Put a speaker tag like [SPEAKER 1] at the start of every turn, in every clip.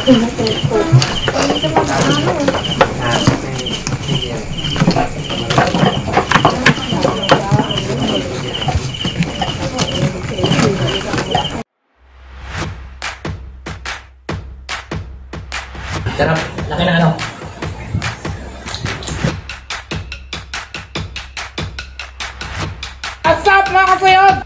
[SPEAKER 1] Sarap, laki na ano. Asap mga kapuyod!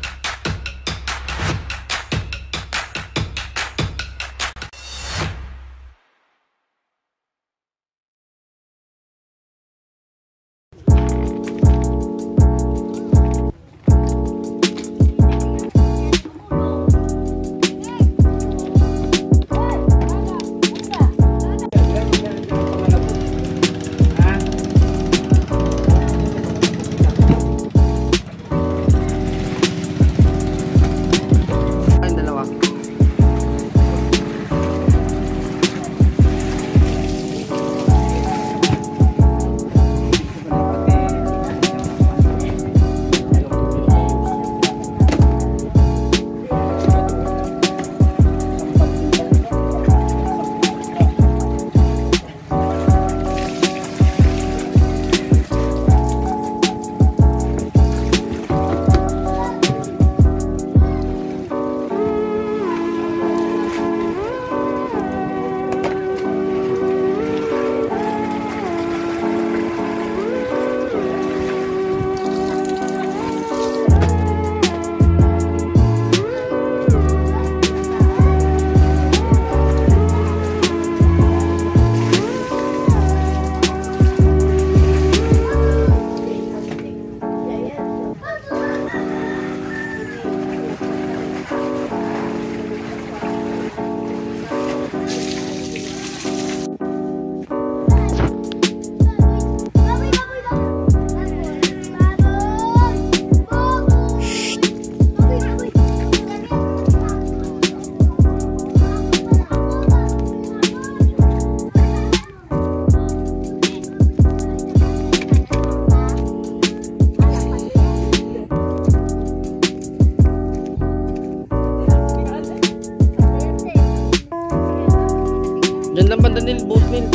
[SPEAKER 2] Diyan lang banda nil, boat mill.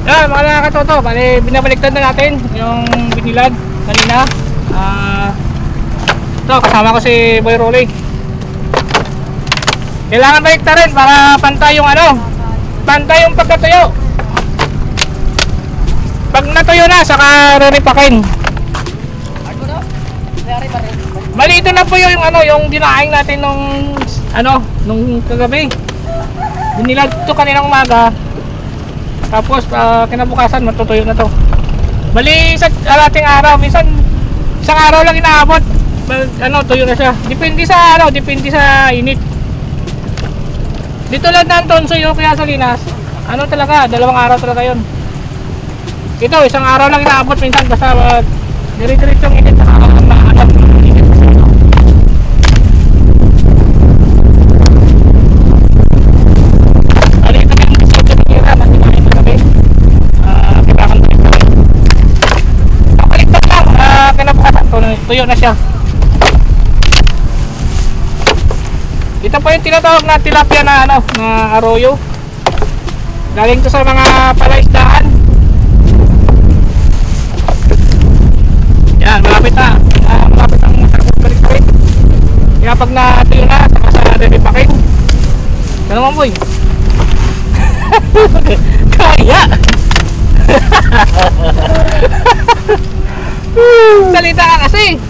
[SPEAKER 1] Yan mga katoto, bali binabaliktad na natin yung binilad kanina. Ito kasama ko si Boy Rolly. Kailangan balikta rin para pantay yung ano, pantay yung pagkatuyo. Pag natuyo na, saka riripakin. Mali ito na po yung ano, yung dinaing natin nung ano, nung kagabi. Binilad ito kaninang umaga. Tapos kinabukasan matutuyo na to. Bali sa ating araw, minsan isang araw lang inaabot. Ano, tuyo na siya. Depende sa ano, depende sa init. Dito lang Anton, so yung kaya sa Linas, ano talaga, 2 araw talaga 'yon. Ito isang araw lang inaabot minsan basta dire-diretsong init na ano. Tuyo na siya. Ito po yung tinatawag na tilapia na ano, na arroyo. Galing to sa mga palaisdaan. Yan, malapit na. Malapit ang balik-balik. Kaya pag natuyo na, saka sa riripakin. Ano mo boy? Kaya! Salita ka kasi.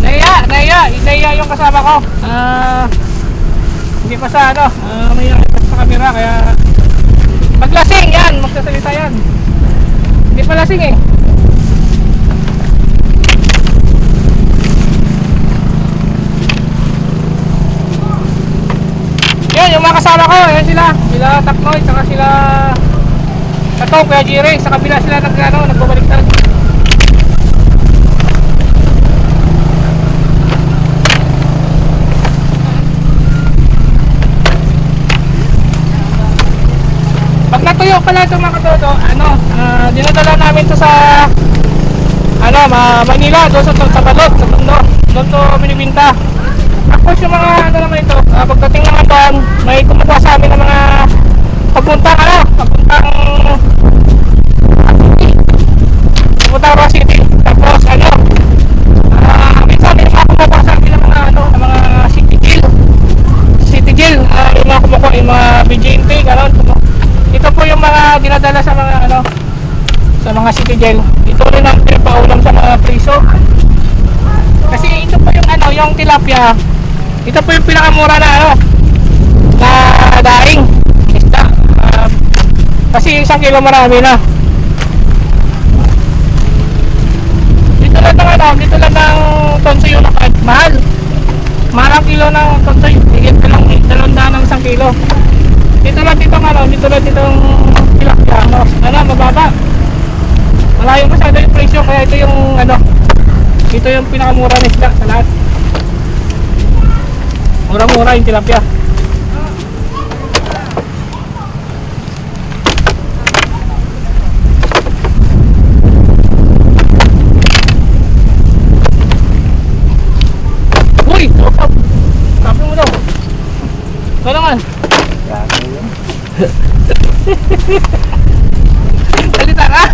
[SPEAKER 1] Naya. Naiya yung kasama ko. Hindi pa sa ano, may sa camera kaya paglasing yan, magsasalita yan. Hindi pa lasing eh. Yan, yung mga kasama ko, yan sila Taknoy, saka sila Katong, Kuya Jire, sa kabila sila nagbabaliktad. Pag natuyo pala itong mga katoto, dinadala namin to sa Manila, doon sa Balot, sa Tondo, doon to binibinta. Tapos yung mga naman ito, pagdating naman doon, may kumukuha sa amin ng mga papuntang Roa City. Tapos minsan may mga kumukuha sa amin ng mga City Jail, yung mga kumukuha, yung mga BJNT, gano'n. Ito po yung mga dinadala sa mga City Jail. Ito rin ang pinapaulam sa mga priso. Kasi ito po yung tilapia. Ito po yung pinakamura na daing isda. Kasi 1 kilo marami na. Dito lang ng tonsoy yung mahal. Mahal ang kilo ng tonsoy. Higit ka lang 200 ng 1 kilo. Dito lang ditong tilapia, mababa. Malayo masyado yung presyo, kaya ito yung pinakamura na isda sa lahat. Mura-mura yung tilapia. Uy! Tapos mo daw. Ba naman? Salita ka.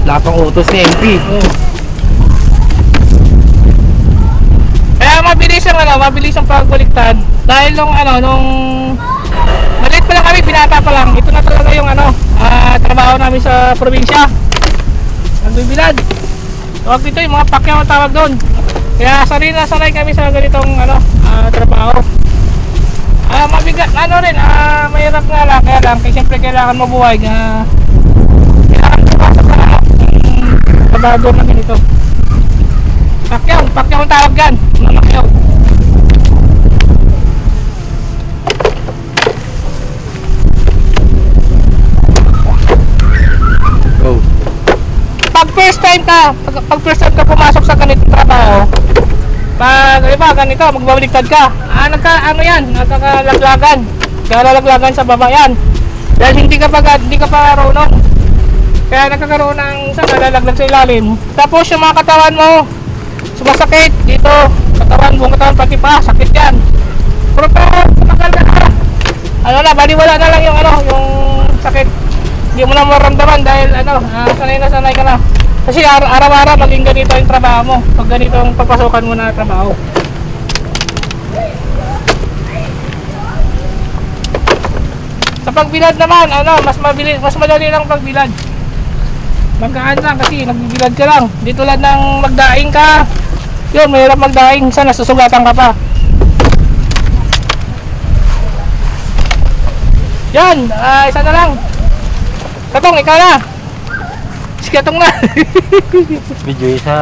[SPEAKER 2] Lapang utos ni MP.
[SPEAKER 1] Kaya mabilis ang pagbaliktad dahil nung maliit pa lang kami, binata pa lang. Ito na talaga yung trabaho namin sa probinsya. Nagbibilad. Tawag dito yung mga pakyaw ang tawag doon. Kaya sanay kami sa ganitong trabaho. Mabigat mahirap nga lang, kaya lang kasi siyempre kailangan mabuhay na kailangan pumasok sa trabaho namin ito. Pakyaw ang tawag yan, mamakyaw. Pag first time ka pumasok sa ganitong trabaho, ganito, magbabaliktad ka. Nagkakalaglagan. Kaya lalaglagan sa baba yan. Dahil hindi ka pa marunong. Kaya nagkakaroon ng nalalaglag sa ilalim. Tapos yung mga katawan mo, sumasakit dito. Buong katawan pati pa, sakit yan. Pero tumagal na. Baliwala na lang yung sakit. Hindi mo na maramdaman dahil sanay ka na. Kasi araw-araw maging ganito yung trabaho mo. Pag ganito ang pagpasukan mo na trabaho. Sa pagbilad naman, mas madali lang pagbilad. Magkaan lang kasi nagbibilad ka lang. Dito lang ng magdaing ka. Yun, mahirap magdaing. Sana susugatan ka pa. Yan, isa na lang. Katong, ikaw na. Katong na.
[SPEAKER 2] Video isa.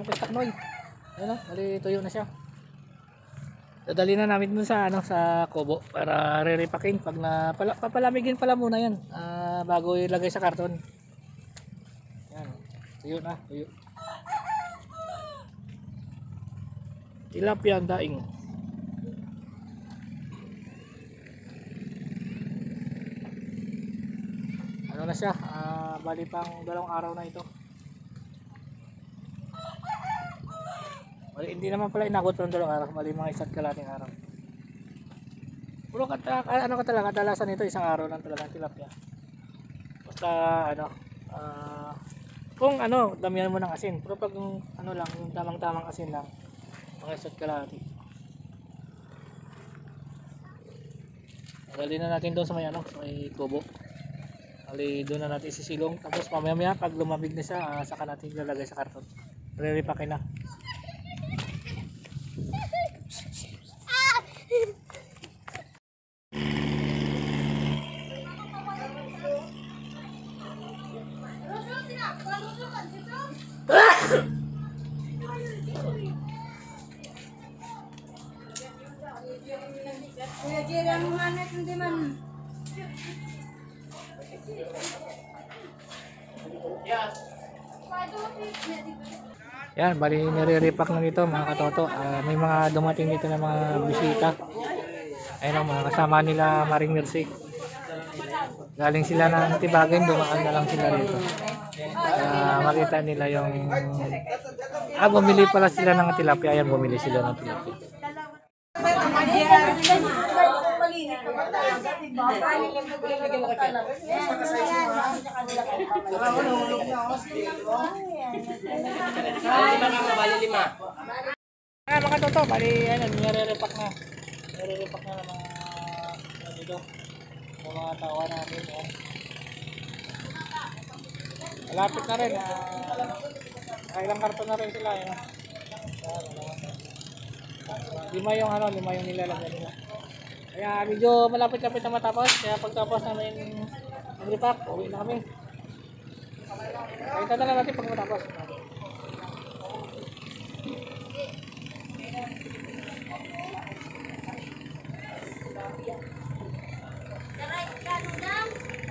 [SPEAKER 1] kasama ko stock noy. Ayun, bali tuyo na siya. Dadali na namin dun sa ano sa kubo para re-repacking pag papalamigin pala muna yan bago ilagay sa karton. Yan. Tuyo na, tuyo. Tilapia ang daing. Ano na siya? Bali pang 2 araw na ito. Bali, hindi naman pala inabot ng 2 araw, bali mga 1 kalating araw. Puro ano ka talaga, kadalasan ito 1 araw lang talaga tilapia. Basta ano, kung ano, damihan mo ng asin. Pero pag ano lang, yung tamang-tamang asin lang, mga 1 kalahati. Dali na natin doon sa may ano, sa may kubo. Bali, doon na natin isisilong. Tapos mamaya pag lumamig na siya, saka natin ilalagay sa karton. Re-repack na. Yan, bali nire-repack na dito mga katoto. May mga dumating dito na mga bisita. Ayun ang mga kasama nila Maring Mercy. Galing sila ng Tibagen, dumaan na lang sila dito. Makita nila yung bumili pala sila ng tilapia. Ayan, bumili sila ng tilapia. Mga toto, bali ano, nire-repack na. Nire-repack na ng mga ano dito. Ng mga tawa natin. Yan. Malapit na rin. Kailang karton na rin sila. Yan. Lima yung ano, 5 yung nilalagyan nila. Kaya medyo malapit-lapit na matapos. Kaya pagtapos namin mag-repack, uwi na kami. Kaya na lang natin pag matapos.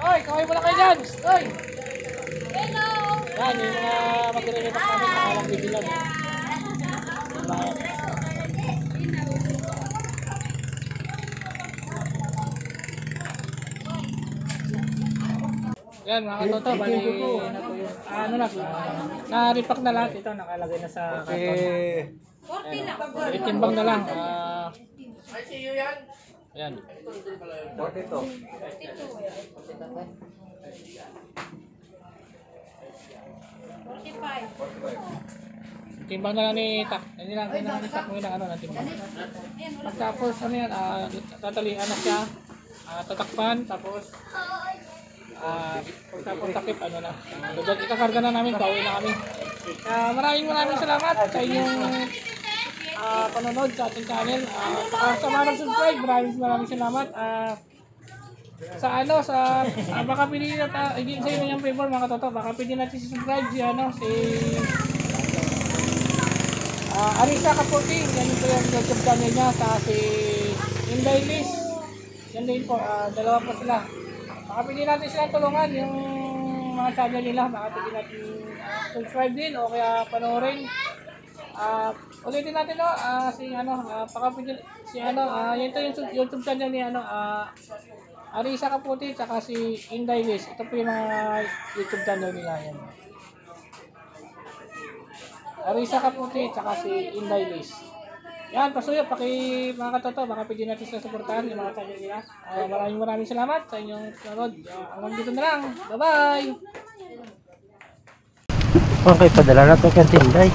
[SPEAKER 1] Oy, kaway mo na kayo dyan! Oy! Hello! Yan, yung mga magre-repack namin, nakalang video lang. Yan mga toto, bali ano na, na-repack na lahat ito, nakalagay na sa karton. Itimbang na lang. Yan.
[SPEAKER 2] 42.
[SPEAKER 1] Timbang na lang ni Tak. Hindi lang ni Tak mo yung ano na timbang. Pagtapos ano yan, tatalian na siya, tatakpan, tapos pagtapos takip ano na. Ikakarga na namin, pauwi na kami. Maraming salamat sa inyong panonood sa ating channel. Sa mga nag-subscribe, maraming salamat. Baka pili na hindi sa inyo yung favor mga toto. Baka pili natin subscribe si Arisa Kaputi. Yan po yung YouTube channel niya. Si Inday Liz. Yan din po, dalawa po sila. Baka pili natin silang tulungan yung mga channel nila. Baka pili natin subscribe din o kaya panoorin. Ulitin natin yan to yung YouTube channel ni Arisa Kaputi tsaka si Inday Liz. Ito po yung mga YouTube channel nila yan. Arisa Kaputi tsaka si Inday Liz. Yan, pasuyo, mga katoto, baka pwede natin sila supportahan yung mga channel nila. Maraming salamat sa inyong panonood. Hanggang dito na lang. Bye-bye!
[SPEAKER 2] Okay, padala na ito kay Tinday.